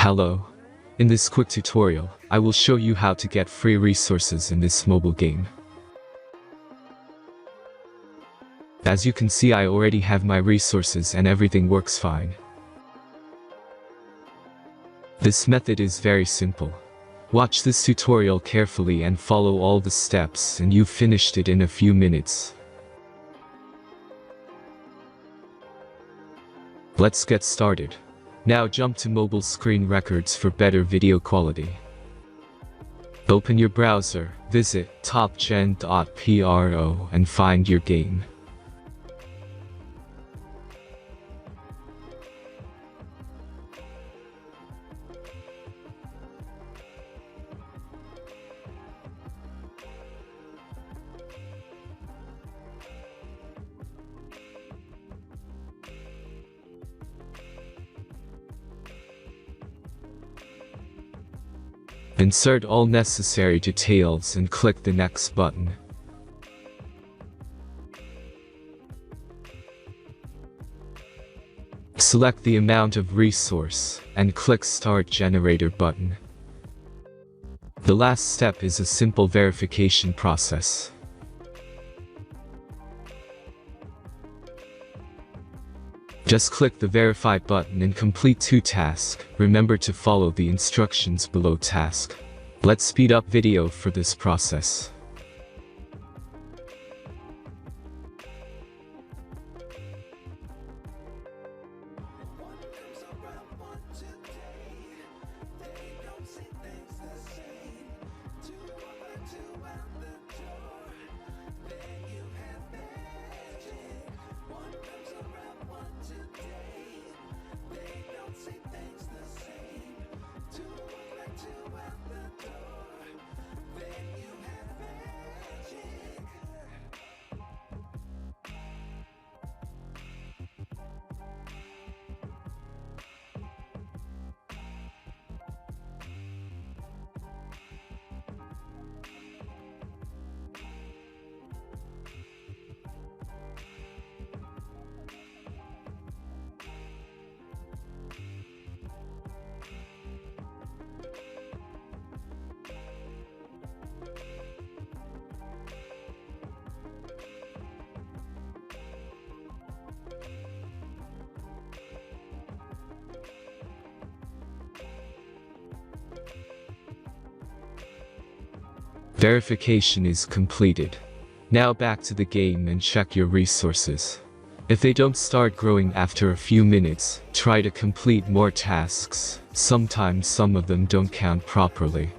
Hello. In this quick tutorial, I will show you how to get free resources in this mobile game. As you can see, I already have my resources and everything works fine. This method is very simple. Watch this tutorial carefully and follow all the steps and you've finished it in a few minutes. Let's get started. Now jump to mobile screen records for better video quality. Open your browser, visit topgen.pro and find your game. Insert all necessary details and click the next button. Select the amount of resource and click Start Generator button. The last step is a simple verification process. Just click the Verify button and complete 2 tasks. Remember to follow the instructions below task. Let's speed up video for this process. Verification is completed. Now back to the game and check your resources. If they don't start growing after a few minutes, try to complete more tasks. Sometimes some of them don't count properly.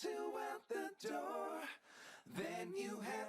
Two out the door, then you have